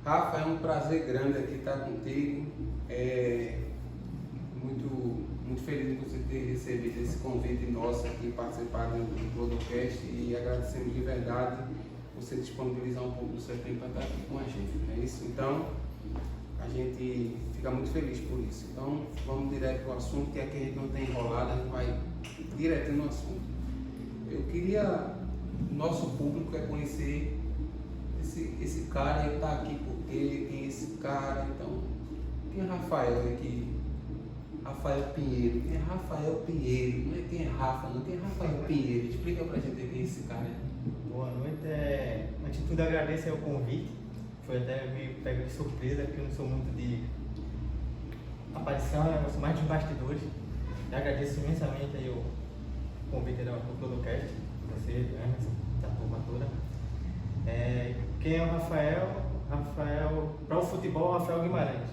Rafa, é um prazer grande aqui estar contigo. Muito feliz de você ter recebido esse convite nosso aqui, participar do podcast, e agradecemos de verdade você disponibilizar um pouco do seu tempo para estar aqui com a gente, não é isso? Então, a gente fica muito feliz por isso. Então, vamos direto ao assunto, que aqui a gente não tem enrolado, a gente vai direto no assunto. Eu queria, nosso público quer conhecer esse cara, ele está aqui porque tem esse cara. Então, quem é Rafael aqui? Rafael Pinheiro. Quem é Rafael Pinheiro? Não é quem é Rafa, não. Quem é Rafael Pinheiro? Explica pra gente quem é esse cara. Boa noite. Antes de tudo, agradeço o convite. Foi até meio pego de surpresa, porque eu não sou muito de aparição, eu sou mais de bastidores. Eu agradeço imensamente aí o convite do Clodocast, você, Emerson, da turma toda. Quem é o Rafael? Rafael, para o futebol, Rafael Guimarães.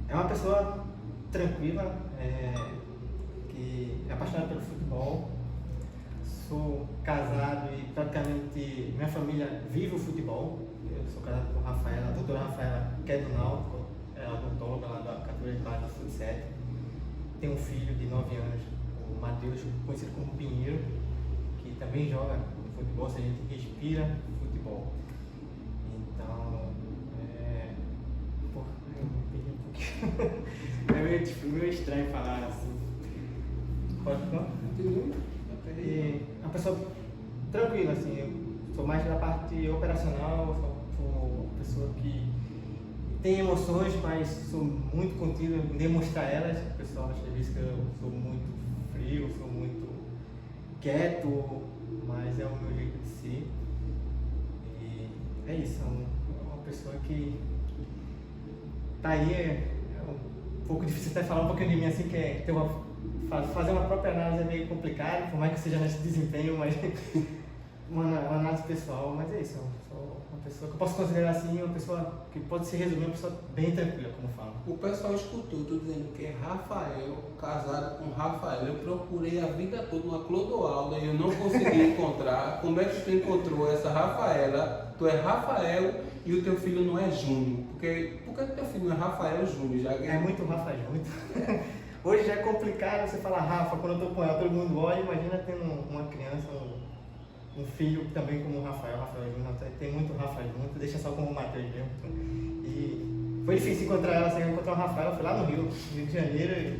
É uma pessoa tranquila, que é apaixonada pelo futebol. Sou casado e praticamente minha família vive o futebol. Eu sou casado com a Rafaela, a doutora Rafaela, que é do Náutico, é odontóloga lá da categoria de base do Sub-7. Tem um filho de 9 anos, o Matheus, conhecido como Pinheiro, que também joga futebol, se a gente respira futebol. Então, eu me perdi um pouquinho. É meio estranho falar assim. Pode falar? E uma pessoa tranquila, assim, eu sou mais da parte operacional, sou uma pessoa que tem emoções, mas sou muito contido em demonstrar elas. O pessoal acha às vezes que eu sou muito frio, sou muito quieto, mas é o meu jeito de ser. E é isso, é uma pessoa que tá aí, é um pouco difícil até falar um pouquinho de mim assim, que é ter fazer uma própria análise é meio complicado, por mais que seja nesse desempenho, mas uma análise pessoal, mas é isso, eu sou uma pessoa que eu posso considerar assim, uma pessoa que pode se resumir, uma pessoa bem tranquila, como falo. O pessoal escutou, tô dizendo que é Rafael, casado com Rafael. Eu procurei a vida toda uma Clodoalda e eu não consegui encontrar. Como é que tu encontrou essa Rafaela? Tu é Rafael e o teu filho não é Júnior. Por que teu filho não é Rafael Júnior? Já que... É muito Rafael, muito. Hoje já é complicado você falar Rafa, quando eu tô com ela, todo mundo olha, imagina tendo uma criança, um filho também como o Rafael Júnior, tem muito Rafa junto, deixa só como o Matheus mesmo. E foi difícil encontrar ela, sem encontrar o Rafael, foi lá no Rio de Janeiro, e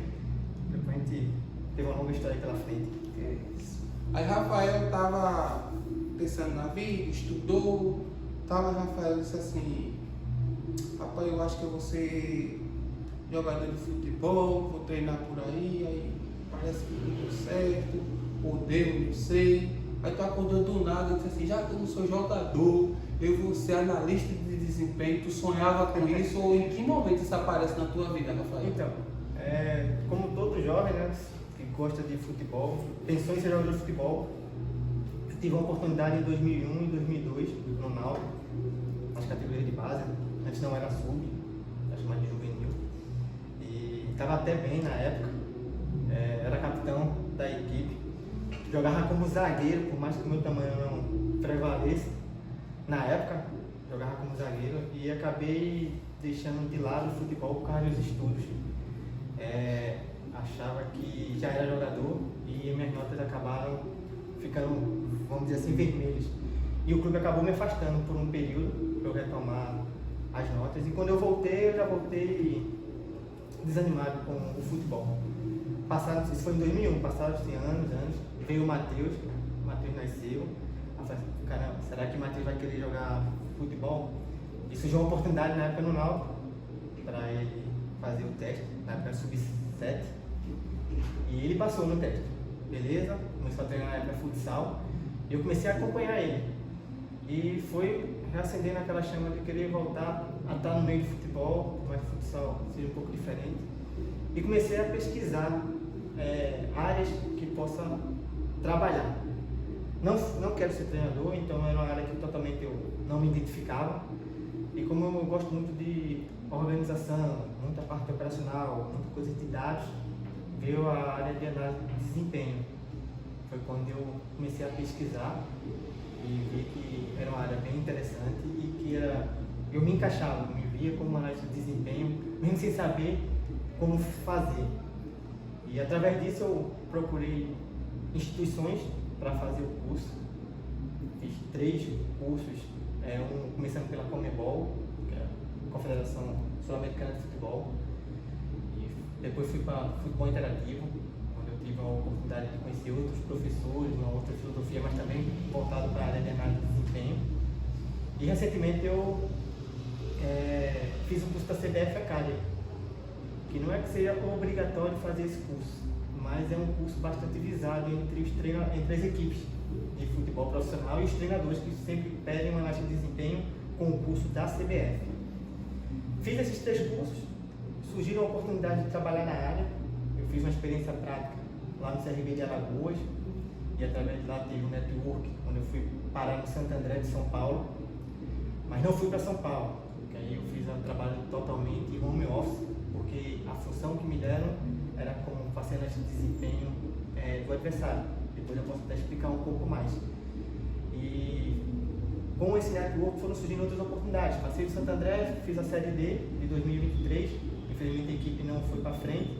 depois a gente teve uma longa história pela frente. É isso. Aí Rafael tava pensando na vida, estudou, Rafael disse assim: rapaz, eu acho que eu vou ser jogador de futebol, vou treinar por aí parece que não deu certo, ou deu, não sei. Aí tu acordou do nada e disse assim: já que eu não sou jogador, eu vou ser analista de desempenho. Tu sonhava com isso, ou em que momento isso aparece na tua vida, Rafael? Então, como todo jovem, né, que gosta de futebol, pensou em ser jogador de futebol, eu tive uma oportunidade em 2001 e 2002 no Náutico, nas categorias de base, antes não era sub, era chamado de juvenil. Estava até bem na época, era capitão da equipe, jogava como zagueiro, por mais que o meu tamanho não prevaleça. Na época, jogava como zagueiro e acabei deixando de lado o futebol por causa dos estudos. Achava que já era jogador e minhas notas acabaram ficando, vamos dizer assim, vermelhas. E o clube acabou me afastando por um período para eu retomar as notas. E quando eu voltei, eu já voltei desanimado com o futebol. Isso foi em 2001, passados anos, veio o Matheus nasceu. Eu falei, caramba, será que o Matheus vai querer jogar futebol? E surgiu uma oportunidade na época no Náutico para ele fazer o teste, na época sub-7, e ele passou no teste, beleza, começou a treinar na época futsal, e eu comecei a acompanhar ele, e foi reacendendo aquela chama de querer voltar a estar no meio de futebol, mas futsal seja um pouco diferente, e comecei a pesquisar áreas que possa trabalhar. Não quero ser treinador, então era uma área que totalmente eu não me identificava. E como eu gosto muito de organização, muita parte operacional, muita coisa de dados, veio a área de análise de desempenho. Foi quando eu comecei a pesquisar e vi que era uma área bem interessante e que era eu me encaixava, eu me via como analista de desempenho, mesmo sem saber como fazer. E através disso eu procurei instituições para fazer o curso. Fiz 3 cursos, começando pela Conmebol, que é a Confederação Sul-Americana de Futebol. E depois fui para futebol interativo, onde eu tive a oportunidade de conhecer outros professores, uma outra filosofia, mas também voltado para a área de análise de desempenho. E recentemente eu fiz o curso da CBF Academy, que não é que seja obrigatório fazer esse curso, mas é um curso bastante visado entre as equipes de futebol profissional e os treinadores que sempre pedem uma análise de desempenho com o curso da CBF. Fiz esses 3 cursos, surgiram a oportunidade de trabalhar na área. Eu fiz uma experiência prática lá no CRB de Alagoas e através de lá teve um network, onde eu fui parar no Santo André de São Paulo, mas não fui para São Paulo, porque aí eu fiz um trabalho totalmente home office, porque a função que me deram era como fazer análise de desempenho do adversário. Depois eu posso até explicar um pouco mais. E com esse network foram surgindo outras oportunidades. Passei do Santo André, fiz a Série D de 2023, infelizmente a equipe não foi para frente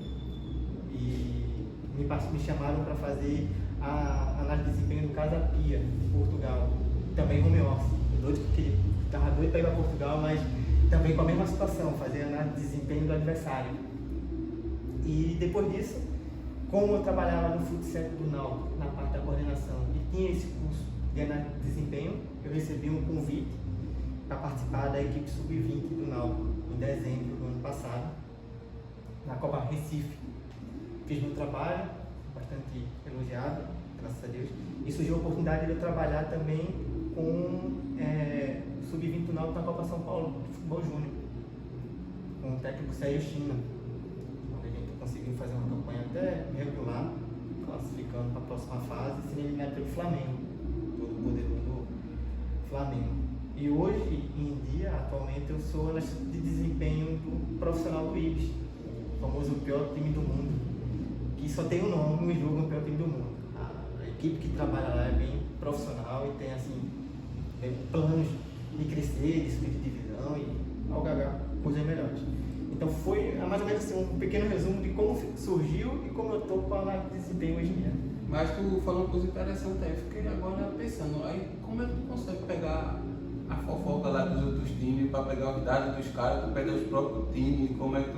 e me chamaram para fazer a análise de desempenho do Casa Pia, de Portugal, também home office. Estava doido para ir para Portugal, mas também com a mesma situação, fazer a análise de desempenho do adversário. E depois disso, como eu trabalhava no futsal do Náutico, na parte da coordenação, e tinha esse curso de análise de desempenho, eu recebi um convite para participar da equipe sub-20 do Náutico, em dezembro do ano passado, na Copa Recife. Fiz meu trabalho, bastante elogiado, graças a Deus, e surgiu a oportunidade de eu trabalhar também com o sub-20 do Náutico na Copa São Paulo, de futebol júnior, com o técnico Sérgio China. Conseguiu fazer uma campanha até regular, classificando para a próxima fase e sendo eliminado pelo Flamengo, todo poderoso Flamengo. E hoje em dia, atualmente, eu sou analista de desempenho do profissional do Ibis, o famoso pior time do mundo, que só tem um nome no jogo, o pior time do mundo. A equipe que trabalha lá é bem profissional e tem assim, planos de crescer, de subir de divisão e alcançar coisas melhores. Então foi mais ou menos assim, um pequeno resumo de como surgiu e como eu estou com a análise de desempenho hoje em dia. Mas tu falou uma coisa interessante aí, fiquei agora pensando, aí como é que tu consegue pegar a fofoca lá dos outros times, para pegar os dados dos caras, tu pega os próprios times, como é que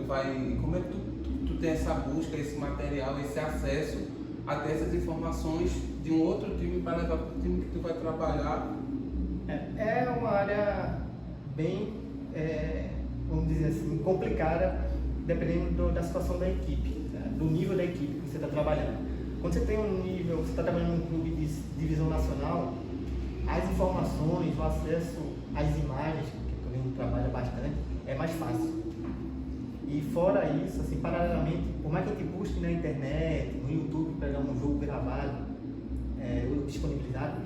tu tem essa busca, esse material, esse acesso a ter essas informações de um outro time para levar para o time que tu vai trabalhar? É uma área bem, vamos dizer assim, complicada, dependendo da situação da equipe, né? Do nível da equipe que você está trabalhando. Quando você tem um nível, você está trabalhando num clube de divisão nacional, as informações, o acesso às imagens, que também trabalha bastante, é mais fácil. E fora isso, assim, paralelamente, por mais que a gente busque na internet, no YouTube, pegar um jogo gravado, disponibilizado,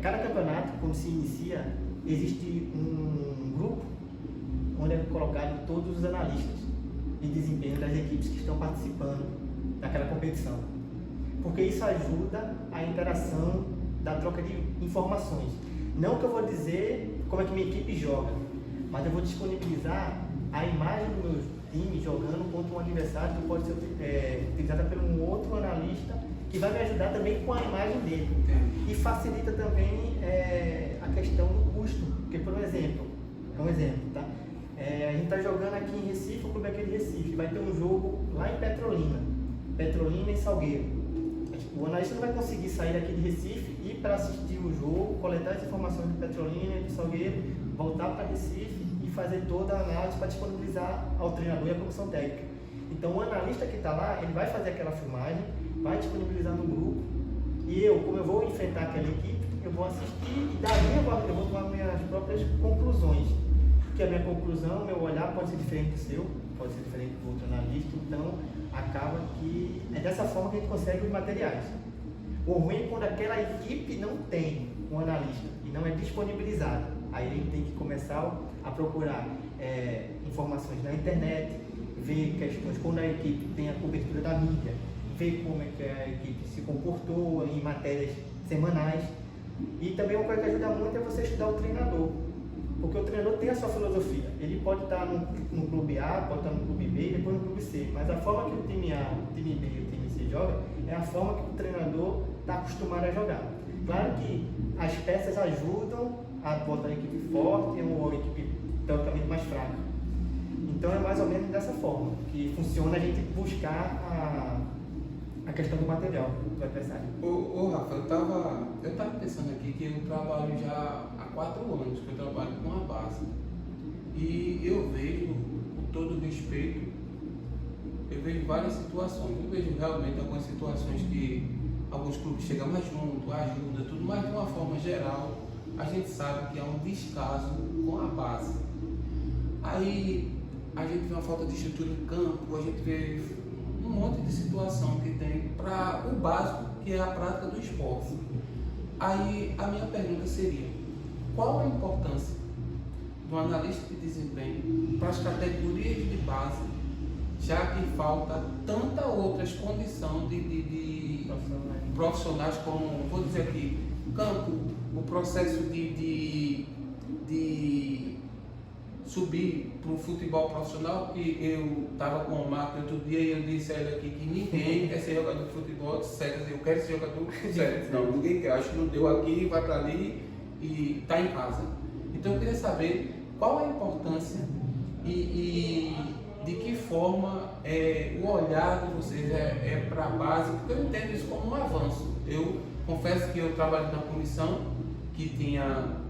cada campeonato, quando se inicia, existe um grupo onde é colocado todos os analistas de desempenho das equipes que estão participando daquela competição. Porque isso ajuda a interação da troca de informações. Não que eu vou dizer como é que minha equipe joga, mas eu vou disponibilizar a imagem do meu time jogando contra um adversário que pode ser utilizada por um outro analista que vai me ajudar também com a imagem dele. E facilita também a questão do custo. Porque, por exemplo, tá? A gente está jogando aqui em Recife, o clube aqui de Recife, vai ter um jogo lá em Petrolina e Salgueiro. O analista não vai conseguir sair daqui de Recife, ir para assistir o jogo, coletar as informações de Petrolina e de Salgueiro, voltar para Recife e fazer toda a análise para disponibilizar ao treinador e à comissão técnica. Então o analista que está lá, ele vai fazer aquela filmagem, vai disponibilizar no grupo e como eu vou enfrentar aquela equipe, eu vou assistir e dali eu vou tomar minhas próprias conclusões. Porque a minha conclusão, meu olhar pode ser diferente do seu, pode ser diferente do outro analista, então acaba que é dessa forma que a gente consegue os materiais. O ruim é quando aquela equipe não tem um analista e não é disponibilizado. Aí a gente tem que começar a procurar informações na internet, ver questões quando a equipe tem a cobertura da mídia, ver como é que a equipe se comportou em matérias semanais. E também uma coisa que ajuda muito é você estudar o treinador. Porque treinador tem a sua filosofia. Ele pode estar no clube A, pode estar no clube B e depois no clube C. Mas a forma que o time A, o time B e o time C joga é a forma que o treinador está acostumado a jogar. Claro que as peças ajudam a botar a equipe forte ou a equipe teoricamente mais fraca. Então é mais ou menos dessa forma que funciona a gente buscar a questão do material do adversário. Ô Rafa, eu tava pensando aqui que eu trabalho já há 4 anos que eu trabalho com a base. E eu vejo, com todo respeito, eu vejo várias situações. Eu vejo realmente algumas situações que alguns clubes chegam mais junto, ajuda, tudo, mas de uma forma geral, a gente sabe que há um descaso com a base. Aí a gente vê uma falta de estrutura em campo, a gente vê um monte de situação que tem para o básico, que é a prática do esporte. Aí a minha pergunta seria, qual a importância do analista de desempenho para as categorias de base, já que falta tanta outras condições de profissionais como, vou dizer aqui, campo, o processo de subir para o futebol profissional, que eu estava com o Marco outro dia e eu disse a ele aqui que ninguém quer ser jogador de futebol, sério, eu quero ser jogador sério. Não, ninguém quer, acho que não deu aqui, vai para ali e está em casa. Então eu queria saber qual a importância e de que forma o olhar de vocês é para a base, porque eu entendo isso como um avanço. Eu confesso que eu trabalho na comissão que tinha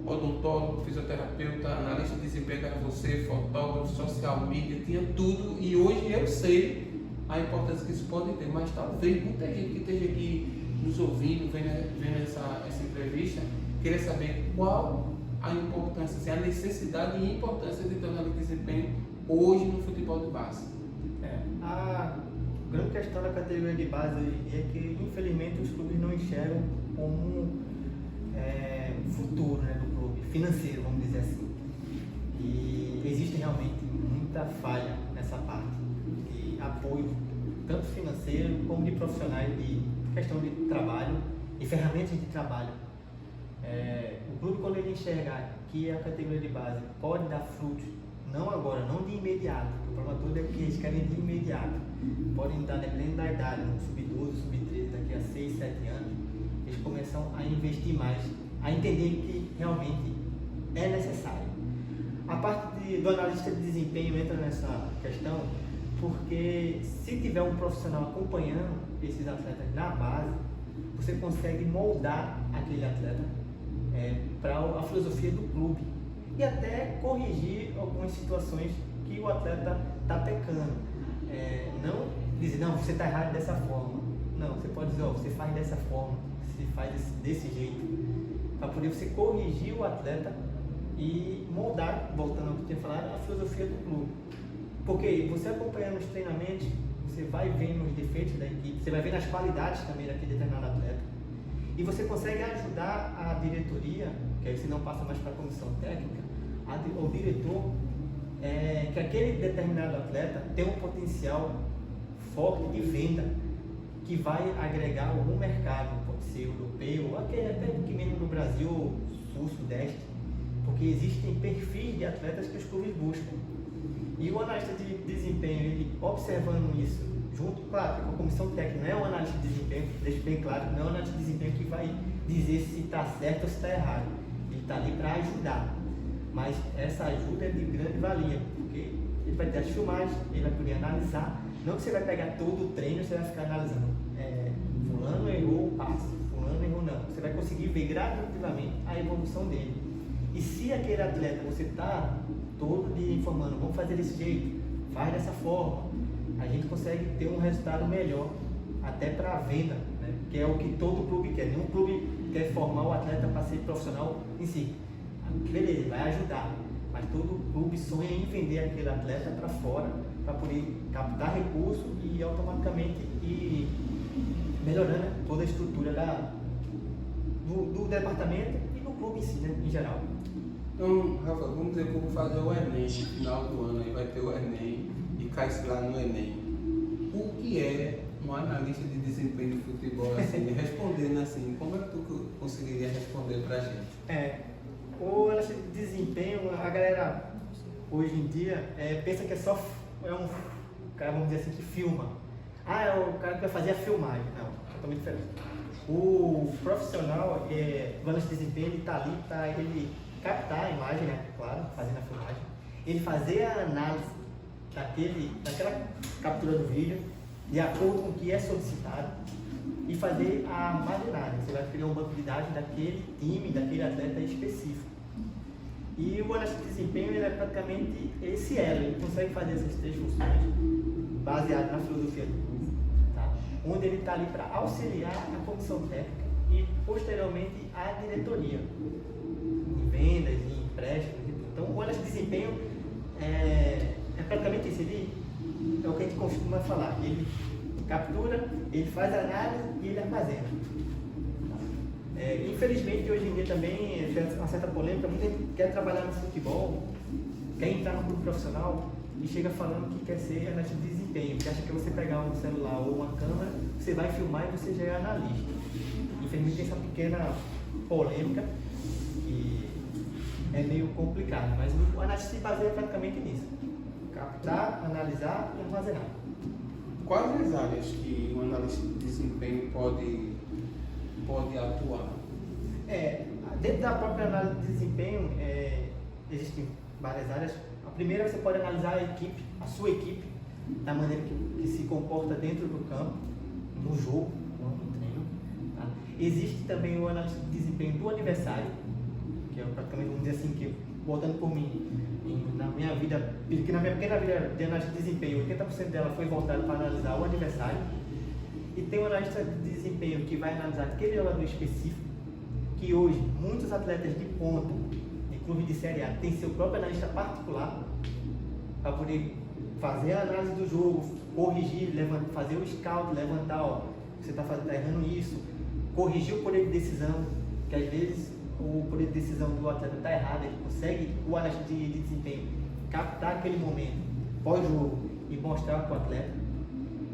odontólogo, fisioterapeuta, analista de desempenho, que era você, fotógrafo, social media, tinha tudo, e hoje eu sei a importância que isso pode ter, mas talvez muita gente que esteja aqui nos ouvindo, vendo essa entrevista, queria saber qual a importância, assim, a necessidade e importância de ter um analista de desempenho hoje no futebol de base. A grande questão da categoria de base é que, infelizmente, os clubes não enxergam como futuro, né, do clube, financeiro, vamos dizer assim. E existe realmente muita falha nessa parte de apoio, tanto financeiro como de profissionais, de questão de trabalho e ferramentas de trabalho. O clube, quando ele enxergar que a categoria de base pode dar frutos, não agora, não de imediato, o problema todo é que eles querem de imediato, podem dar, dependendo da idade, no sub-12, sub-13, daqui a 6, 7 anos, eles começam a investir mais, a entender que realmente é necessário. A parte do analista de desempenho entra nessa questão porque se tiver um profissional acompanhando esses atletas na base, você consegue moldar aquele atleta para a filosofia do clube e até corrigir algumas situações que o atleta está pecando. Não dizer, não, você está errado dessa forma. Não, você pode dizer, você faz dessa forma, você faz desse jeito, para poder você corrigir o atleta e moldar, voltando ao que eu tinha falado, a filosofia do clube. Porque você acompanhando os treinamentos, você vai vendo os defeitos da equipe, você vai vendo as qualidades também daquele determinado atleta, e você consegue ajudar a diretoria, que aí você não passa mais para a comissão técnica, o diretor, que aquele determinado atleta tem um potencial forte de venda, que vai agregar algum mercado, pode ser europeu, até aqui mesmo no Brasil, sul, sudeste, porque existem perfis de atletas que os clubes buscam. E o analista de desempenho, ele observando isso, junto, claro, com a comissão técnica, não é um analista de desempenho, deixa bem claro, não é um analista de desempenho que vai dizer se está certo ou se está errado. Ele está ali para ajudar. Mas essa ajuda é de grande valia, porque ele vai ter as filmagens, ele vai poder analisar. Não que você vai pegar todo o treino e você vai ficar analisando. Fulano errou o passe, fulano errou não. Você vai conseguir ver gradativamente a evolução dele. E se aquele atleta você está todo dia informando, vamos fazer desse jeito, faz dessa forma, a gente consegue ter um resultado melhor, até para a venda, né? Que é o que todo clube quer. Nenhum clube quer formar o atleta para ser profissional em si. Beleza, vai ajudar, mas todo clube sonha em vender aquele atleta para fora, para poder captar recursos e automaticamente ir melhorando, né, toda a estrutura do departamento e do clube em si, né, em geral. Então, Rafa, vamos dizer que eu vou fazer o Enem no final do ano, aí vai ter o Enem e cai-se lá no Enem. O que é um analista de desempenho de futebol, assim, respondendo assim, como é que tu conseguiria responder pra gente? O analista de desempenho, galera, hoje em dia, pensa que é só um cara, vamos dizer assim, que filma. É o cara que vai fazer a filmagem. Não, totalmente diferente. O profissional, o analista de desempenho, ele está ali para ele captar a imagem, né? Claro, fazendo a filmagem. Ele fazer a análise daquela captura do vídeo, de acordo com o que é solicitado, e fazer a armazenagem. Você vai criar um banco de dados daquele time, daquele atleta específico. E o analista de desempenho, ele é praticamente esse elo. Ele consegue fazer essas 3 funções baseado na filosofia do clube, tá? Onde ele está ali para auxiliar a comissão técnica e posteriormente a diretoria em vendas, em empréstimos. Então o analista de desempenho é praticamente isso. Ele é o que a gente costuma falar. Ele captura, ele faz a análise e ele armazena. Infelizmente hoje em dia também tem uma certa polêmica. Muita gente quer trabalhar no futebol, quer entrar no clube profissional e chega falando que quer ser analista de desempenho, que acha que você pegar um celular ou uma câmera, você vai filmar e você já é analista. Infelizmente tem essa pequena polêmica que é meio complicado, mas o analista se baseia praticamente nisso: captar, analisar e armazenar. Quais as áreas que um analista de desempenho pode atuar? Dentro da própria análise de desempenho, existem várias áreas. A primeira, você pode analisar a sua equipe, da maneira que se comporta dentro do campo, no jogo, no treino. Tá? Existe também o analista de desempenho do adversário, que é praticamente, vamos dizer assim, que, voltando por mim, na minha pequena vida de analista de desempenho, 80% dela foi voltada para analisar o adversário. E tem um analista de desempenho que vai analisar aquele jogador específico, que hoje muitos atletas de ponta, de clube de Série A, têm seu próprio analista particular para poder fazer a análise do jogo, corrigir, fazer o scout, levantar, você está errando isso, corrigir o poder de decisão, que às vezes o poder de decisão do atleta está errado, ele consegue, o analista de desempenho, captar aquele momento pós-jogo e mostrar para o atleta.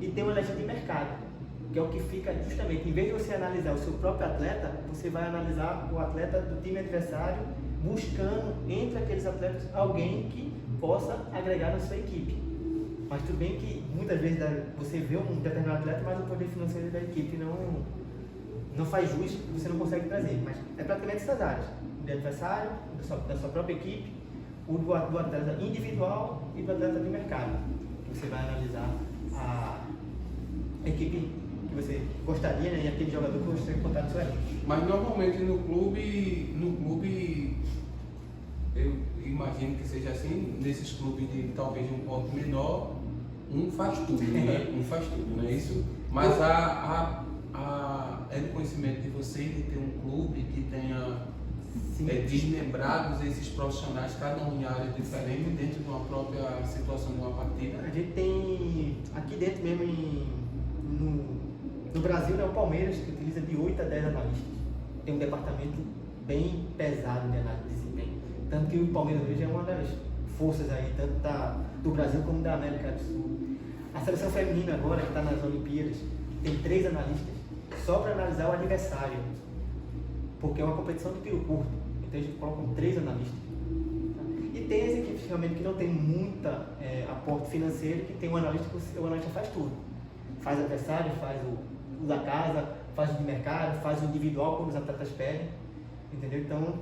E tem o analista de mercado, que é o que fica justamente, em vez de você analisar o seu próprio atleta, você vai analisar o atleta do time adversário, buscando entre aqueles atletas alguém que possa agregar na sua equipe. Mas tudo bem que muitas vezes você vê um determinado atleta, mas o poder financeiro da equipe não faz jus, você não consegue trazer. Mas é praticamente essas áreas: do adversário, da sua própria equipe, o do atleta individual e do atleta de mercado, que você vai analisar a equipe que você gostaria, né, e aquele jogador que você tem contato com ele. Mas normalmente no clube eu imagino que seja assim, nesses clubes de talvez um ponto menor, um faz tudo, né? Um faz tudo, não é isso? Mas é do conhecimento de vocês de ter um clube que tenha desmembrados esses profissionais, cada um em área diferente, dentro de uma própria situação de uma partida? A gente tem aqui dentro mesmo no Brasil, né, o Palmeiras, que utiliza de 8 a 10 analistas. Tem um departamento bem pesado de análise de desempenho. Tanto que o Palmeiras hoje é uma das forças aí, tanto do Brasil como da América do Sul. A seleção feminina agora, que está nas Olimpíadas, tem 3 analistas só para analisar o adversário, porque é uma competição de tiro curto. Então a gente coloca 3 analistas. E tem as equipes realmente que não tem muita aporte financeiro, que tem um analista que o analista faz tudo. Faz adversário, faz o da casa, faz o de mercado, faz o individual quando os atletas pedem, entendeu? Então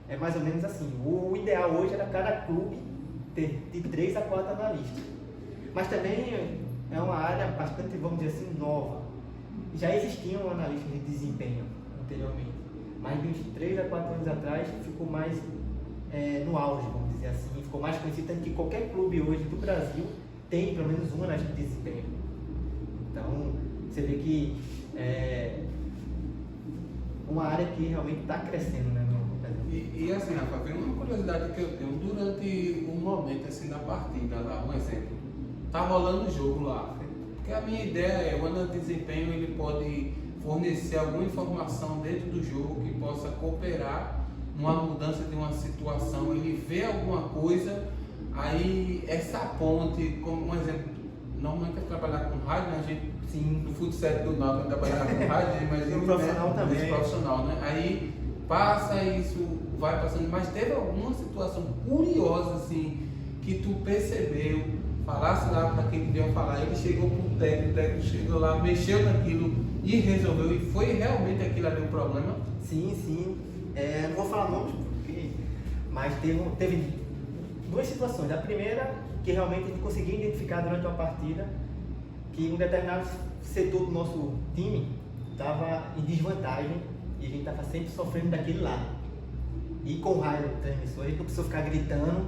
é mais ou menos assim. O ideal hoje era cada clube ter de 3 a 4 analistas. Mas também é uma área bastante, vamos dizer assim, nova. Já existiam analistas de desempenho anteriormente, mas de uns 3 a 4 anos atrás ficou mais no auge, vamos dizer assim, ficou mais conhecido, tanto que qualquer clube hoje do Brasil tem pelo menos um analista de desempenho. Então você vê que é uma área que realmente está crescendo, né, no Brasil. E assim, Rafa, vem uma curiosidade que eu tenho durante um momento assim da partida lá, um exemplo, tá rolando o jogo lá. Porque a minha ideia é, o analista de desempenho ele pode fornecer alguma informação dentro do jogo que possa cooperar numa mudança de uma situação, ele vê alguma coisa, aí essa ponte, como um exemplo, normalmente é trabalhar com rádio, né? A gente, sim, no futsal do Náutico trabalhar com rádio, mas no profissional também. Profissional, né? Aí passa isso, vai passando, mas teve alguma situação curiosa, assim, que tu percebeu, falasse lá para quem devia falar, ele chegou pro técnico, o técnico chegou lá, mexeu naquilo e resolveu, e foi realmente aquilo ali o problema? Sim, sim. Não vou falar nomes, mas teve duas situações. A primeira, que realmente a gente conseguiu identificar durante uma partida, que um determinado setor do nosso time estava em desvantagem e a gente estava sempre sofrendo daquele lado. E com raio do transmissor, a gente não precisou ficar gritando,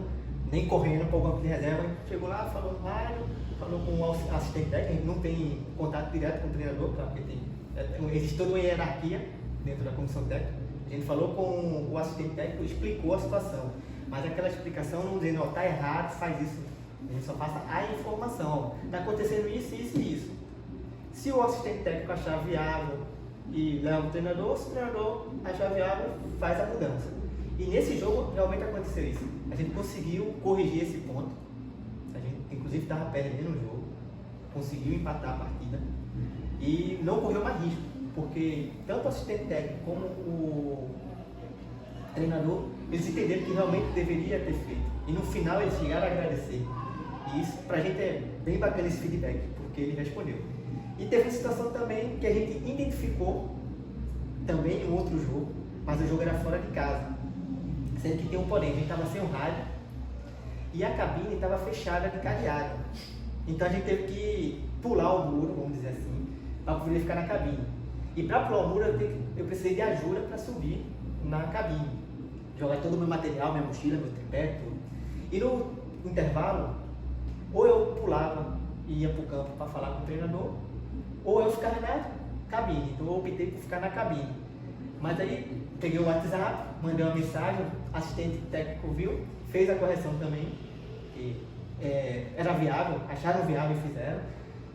nem correndo para o banco de reserva. A gente chegou lá, falou no rádio, falou com o assistente técnico, a gente não tem contato direto com o treinador, porque existe toda uma hierarquia dentro da comissão técnica. A gente falou com o assistente técnico, explicou a situação, mas aquela explicação não dizendo, tá errado, faz isso. A gente só passa a informação, tá acontecendo isso, isso e isso. Se o assistente técnico achar viável e leva o treinador, se o treinador achar viável, faz a mudança. E nesse jogo realmente aconteceu isso. A gente conseguiu corrigir esse ponto. A gente inclusive estava perdendo o jogo, conseguiu empatar a partida e não correu mais risco, porque tanto o assistente técnico como o treinador, eles entenderam que realmente deveria ter feito. E no final eles chegaram a agradecer. E isso pra gente é bem bacana esse feedback, porque ele respondeu. E teve uma situação também que a gente identificou também em outro jogo, mas o jogo era fora de casa. Sendo que tem um porém, a gente estava sem o rádio e a cabine estava fechada de cadeado. Então a gente teve que pular o muro, vamos dizer assim, para poder ficar na cabine. E para pular o muro eu precisei de ajuda para subir na cabine. Jogar todo o meu material, minha mochila, meu tripé, tudo. E no intervalo, ou eu pulava e ia para o campo para falar com o treinador, ou eu ficava na cabine. Então eu optei por ficar na cabine. Mas aí peguei o WhatsApp, mandei uma mensagem, o assistente técnico viu, fez a correção também, que era viável, acharam viável e fizeram,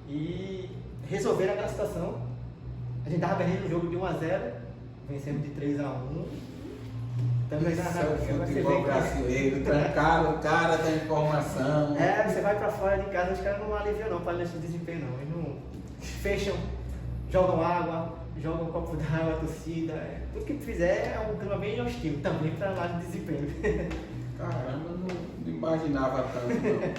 e resolveram aquela situação. A gente estava perdendo o jogo de 1-0, vencendo de 3-1. Também Isso é o futebol brasileiro, trancaram o cara da informação. Você vai pra fora de casa, os caras não aliviam não, para deixar o desempenho não. Eles não fecham, jogam água, jogam um copo d'água, a torcida. Tudo que fizer é um clima bem hostil, também para lá de desempenho. Caramba, não imaginava tanto não.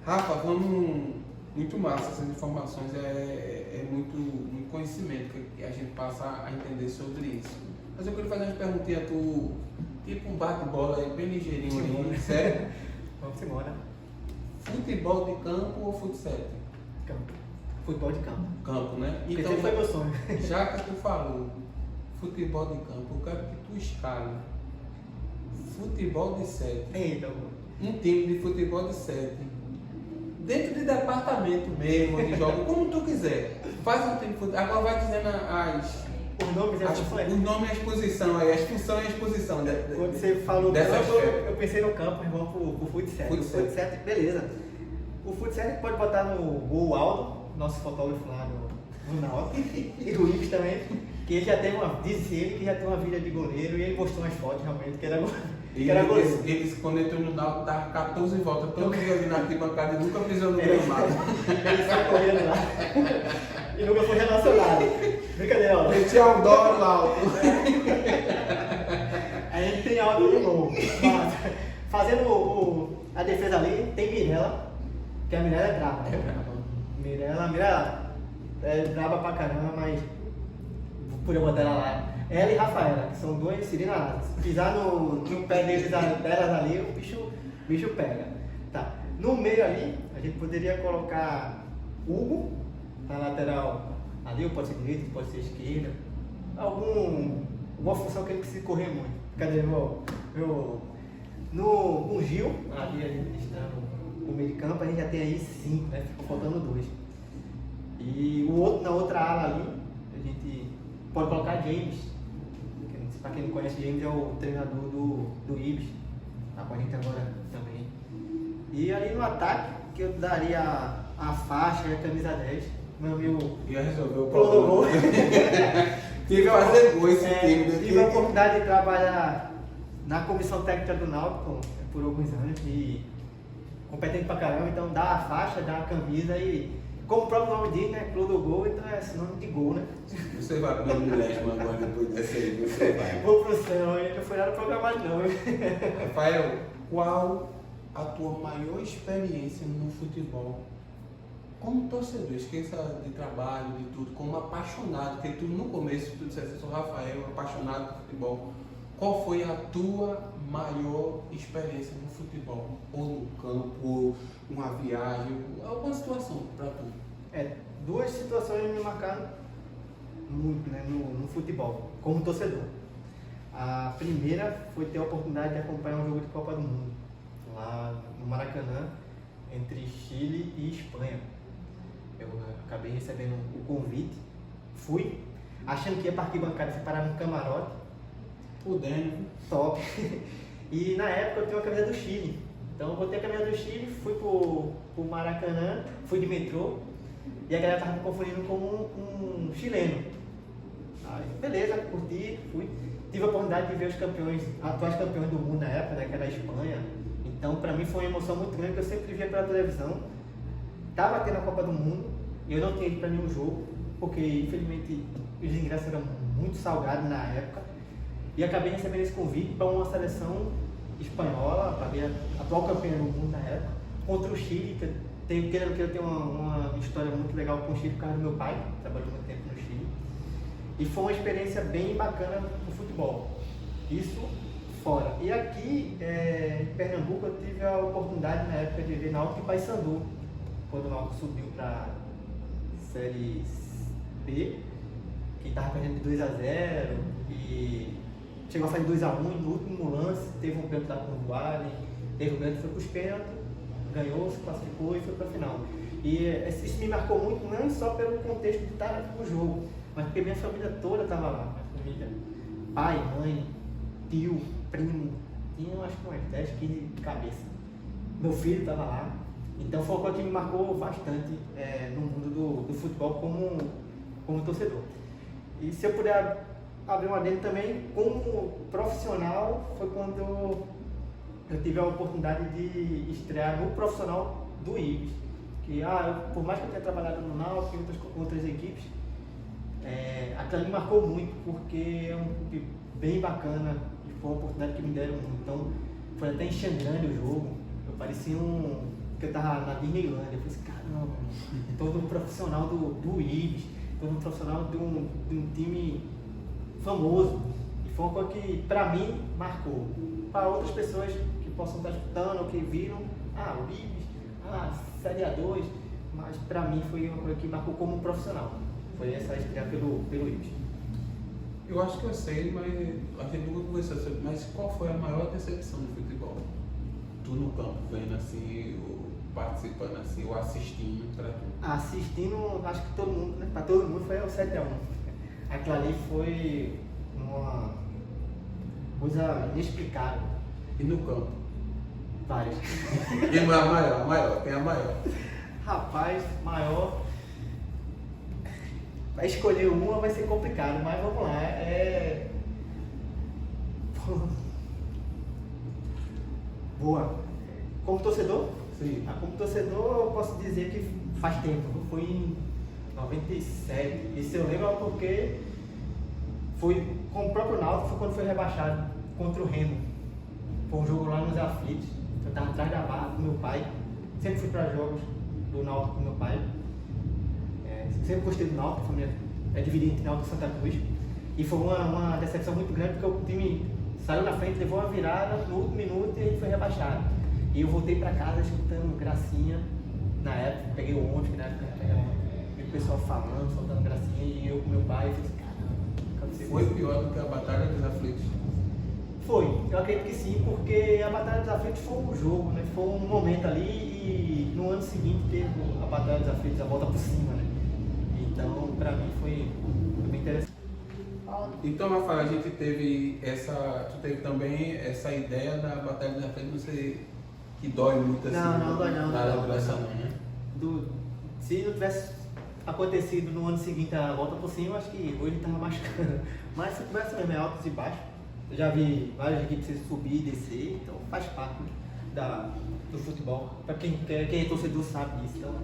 Rafa, vamos... Muito massa essas informações, é muito conhecimento que a gente passa a entender sobre isso. Mas eu queria fazer uma perguntinha, tipo um bate-bola aí, bem ligeirinho ali, sério? Vamos embora. Futebol de campo ou futsal? Campo. Futebol de campo. Campo, né? Então foi meu sonho. Já que tu falou futebol de campo, eu quero que tu escale futebol de 7. Eita, um time de futebol de 7. Dentro de departamento mesmo, de jogo, como tu quiser. Faz um time de futebol. Agora vai dizendo os nomes e as funções. Os nomes e a exposição aí, as funções e a exposição. Quando você falou do campo, eu pensei no campo, irmão, pro futsal. O futsal, beleza. O futsal pode botar no Aldo, nosso fotógrafo lá no Náutico, e do Ibis também, que ele já tem disse ele que já tem uma vida de goleiro, e ele postou umas fotos realmente que era goleiro. Eles, quando entrou no Náutico, dava 14 voltas, todo dia ali na arquibancada e nunca pisou no gramado. Ele só correndo lá. E nunca foi relacionado. Brincadeira, ó. Ele tinha um dó no alto. A gente tem alto no gol. Fazendo a defesa ali, tem Mirella, que a Mirella é brava, né? Mirella é brava pra caramba, mas por eu botar ela lá. Ela e Rafaela, que são duas sirinadas. Pisar no pé delas ali, o bicho pega. Tá. No meio ali, a gente poderia colocar Hugo, na lateral ali, ou pode ser direita, pode ser esquerda. Alguma função que ele precisa correr muito. Cadê no Gil, ali a gente está no meio de campo, a gente já tem aí 5, né? Ficou faltando 2. E na outra ala ali, a gente pode colocar James. Para quem não conhece, James é o treinador do Ibis, tá com a gente agora também. E ali no ataque, que eu daria a faixa e a camisa 10. Meu amigo. Ia resolver o problema. Tive que fazer gol esse time. Tive a oportunidade de trabalhar na comissão técnica do Náutico por alguns anos e competente pra caramba, então dá a faixa, dá a camisa e, como o próprio nome diz, né? Clube do Gol, então é sinônimo de gol, né? Você vai pro meu milésimo agora depois dessa aí, você vai. Vou pro céu, não foi nada programado não. Rafael, qual a tua maior experiência no futebol? Como torcedor, esqueça de trabalho, de tudo, como apaixonado, porque tu no começo tu disseste, eu sou Rafael, apaixonado por futebol. Qual foi a tua maior experiência no futebol? Ou no campo, ou uma viagem, alguma situação para tu? Duas situações me marcaram muito, né, no futebol, como torcedor. A primeira foi ter a oportunidade de acompanhar um jogo de Copa do Mundo, lá no Maracanã, entre Chile e Espanha. Eu acabei recebendo o convite, fui, achando que ia para a arquibancada, fui parar no camarote. Podendo. Top. E na época eu tinha uma camisa do Chile. Então eu botei a camisa do Chile, fui pro Maracanã, fui de metrô, e a galera tava me confundindo como um chileno. Aí, beleza, curti, fui. Tive a oportunidade de ver os campeões, atuais campeões do mundo na época, né, que era a Espanha. Então pra mim foi uma emoção muito grande, porque eu sempre via pela televisão. Tava tendo a Copa do Mundo, e eu não tinha ido pra nenhum jogo, porque infelizmente os ingressos eram muito salgados na época. E acabei recebendo esse convite para uma seleção espanhola, para ver a atual campeã do mundo na época, contra o Chile, que eu tenho uma história muito legal com o Chile por causa do meu pai, que trabalhou muito tempo no Chile. E foi uma experiência bem bacana no futebol. Isso fora. E aqui em Pernambuco eu tive a oportunidade na época de ver Náutico e Paysandu, quando o Náutico subiu para a Série B, que estava perdendo de 2-0 e chegou a fazer 2-1 e no último lance teve um pênalti da Conduari, teve um pênalti, foi para os pênaltis, ganhou, se classificou e foi para a final. E isso me marcou muito, não só pelo contexto de estar no jogo, mas porque minha família toda estava lá. Minha família, pai, mãe, tio, primo, tinha acho que umas 10, 15 de cabeça. Meu filho estava lá. Então foi uma coisa que me marcou bastante no mundo do futebol como torcedor. E se eu puder abrir uma dele também, como profissional, foi quando eu tive a oportunidade de estrear no profissional do Ibis. Que, por mais que eu tenha trabalhado no Náutico e outras equipes, aquilo ali me marcou muito, porque é um clube bem bacana e foi uma oportunidade que me deram muito. Então, foi até em Xangani o jogo, eu parecia que eu estava na Disneylândia. Eu falei assim, caramba, todo um profissional do Ibis, todo um profissional de um time famoso, e foi uma coisa que para mim marcou. Para outras pessoas que possam estar escutando ou que viram, o Ibis, Série A2, mas para mim foi uma coisa que marcou como profissional. Foi essa estreia pelo Ibis. Eu acho que eu sei, mas a gente nunca conversou sobre, mas qual foi a maior decepção do futebol? Tu no campo, vendo assim, ou participando assim, ou assistindo para tu? Assistindo, acho que todo mundo, né? Para todo mundo foi o 7-1. Aquilo ali foi uma coisa inexplicável. E no campo? Várias. Quem é a maior? Quem é a maior? Rapaz, maior. Vai escolher uma vai ser complicado, mas vamos lá. Boa. Como torcedor? Sim. Como torcedor eu posso dizer que faz tempo. Foi em 97. Isso eu lembro porque foi com o próprio Náutico, foi quando foi rebaixado contra o Remo. Foi um jogo lá nos Aflitos. Eu estava atrás da barra com meu pai. Sempre fui para jogos do Náutico com meu pai. Sempre gostei do Náutico, a família é dividida entre Náutico e Santa Cruz. E foi uma decepção muito grande porque o time saiu na frente, levou uma virada no último minuto e a gente foi rebaixado. E eu voltei para casa escutando gracinha. Na época, peguei o ônibus, que na época vi o pessoal falando, soltando gracinha, e eu com meu pai, eu falei assim, caramba, foi pior do que a Batalha dos Aflitos? Foi, eu acredito que sim, porque a Batalha dos Aflitos foi um jogo, né? Foi um momento ali e no ano seguinte teve a Batalha dos Aflitos, a volta por cima, né? Então, pra mim foi bem interessante. Então, Rafael, a gente teve tu teve também essa ideia da Batalha dos Aflitos, não sei, que dói muito assim. Não dói não. Na lembrança não, né? Se não tivesse acontecido no ano seguinte a volta por cima, acho que hoje estava machucando. Mas se tivesse mesmo altos e baixos, eu já vi várias equipes subir e descer, então faz parte do futebol. Para quem é torcedor sabe disso. Então,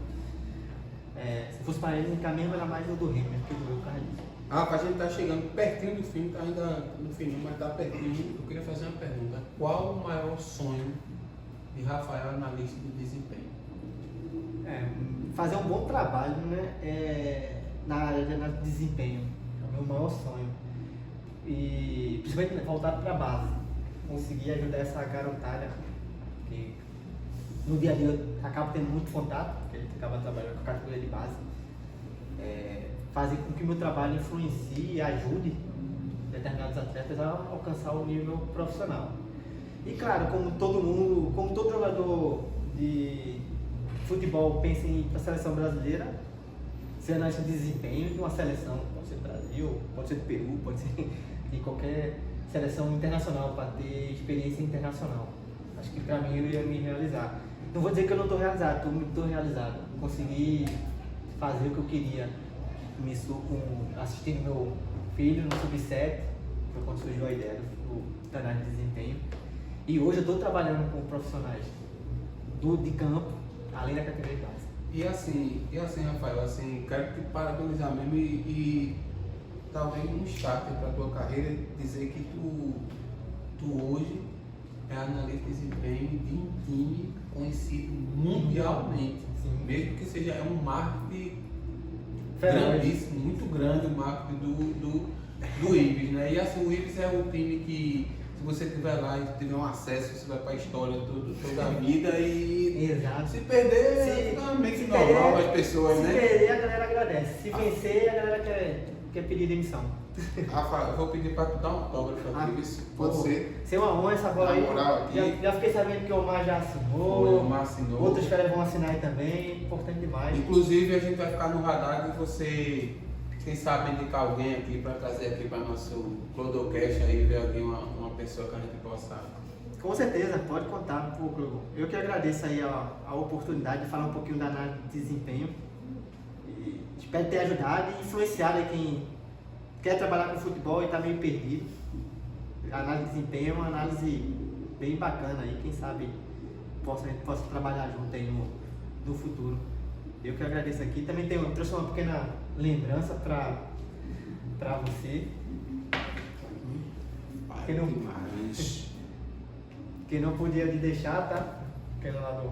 se fosse para ele, o caminho era mais o do Remo, que doeu por causa disso. A gente está chegando pertinho do fim, tá ainda no fim, mas está pertinho. Eu queria fazer uma pergunta. Qual o maior sonho de Rafael analista de desempenho? Fazer um bom trabalho, né, na área de análise de desempenho. É o meu maior sonho. E principalmente voltado para a base. Conseguir ajudar essa garotada que no dia a dia eu acabo tendo muito contato, porque a gente acaba trabalhando com a categoria de base. Fazer com que o meu trabalho influencie e ajude determinados atletas a alcançar o nível profissional. E claro, como todo jogador de futebol pensa em ir para a seleção brasileira, ser analista de desempenho de uma seleção, pode ser do Brasil, pode ser do Peru, pode ser de qualquer seleção internacional, para ter experiência internacional. Acho que para mim eu ia me realizar. Não vou dizer que eu não estou realizado, estou realizado. Consegui fazer o que eu queria. Começou assistindo meu filho no Sub-7, foi quando surgiu a ideia do análise de desempenho. E hoje eu estou trabalhando com profissionais de campo, além da categoria de base. E assim, Rafael, assim, quero te parabenizar mesmo e talvez um starter para a tua carreira, dizer que tu hoje é analista de desempenho de um time conhecido mundialmente. Sim. Mesmo que seja um marketing grandíssimo, muito grande o marketing do Ibis, né? E assim, o Ibis é um time que, se você estiver lá e tiver um acesso, você vai para a história toda a vida e Exato. se perder, fica meio que normal as pessoas, né? Se perder, a galera agradece. Se vencer, a galera quer pedir demissão. Rafa, eu vou pedir para tu dar um autógrafo aqui, pode ser? Ser uma honra essa bola aí. Moral aqui. Já fiquei sabendo que o Omar já assinou. O Omar assinou. Outros caras vão assinar aí também. Importante demais. Inclusive, a gente vai ficar no radar de você, quem sabe, indicar alguém aqui para trazer aqui para nosso Clodocast aí, ver alguém, uma pessoa que a gente possa. Com certeza, pode contar pro Globo. Eu que agradeço aí a oportunidade de falar um pouquinho da análise de desempenho. E espero ter ajudado e influenciado aí quem quer trabalhar com futebol e está meio perdido. A análise de desempenho é uma análise bem bacana aí, quem sabe a gente possa trabalhar junto aí no futuro. Eu que agradeço aqui. Também trouxe uma pequena lembrança para você. Que não podia te deixar, tá? Aquele lá do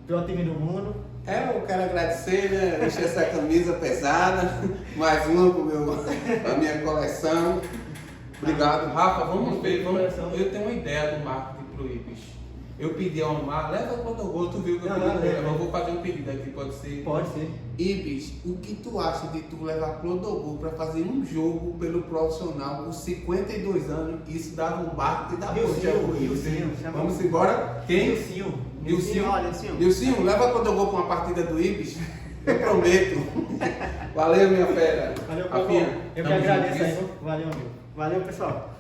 pior time do mundo. Eu quero agradecer, né? Deixei essa camisa pesada, mais uma para a minha coleção. Obrigado, Rafa. Vamos ver. Eu tenho uma ideia do marketing pro Ibis. Eu pedi ao Omar, leva quando eu vou, tu viu que eu pedi. Eu vou fazer um pedido aqui, pode ser? Pode ser. Ibis, o que tu acha de tu levar Clodogol para fazer um jogo pelo profissional com 52 anos? Isso dava um marketing da Nilcinho. Vamos embora? Quem? Nilcinho. Nilcinho, leva Clodogol para uma partida do Ibis. Eu prometo. Valeu, minha fera. Valeu, Rafinha. Eu que agradeço aí. Valeu, amigo. Valeu, pessoal.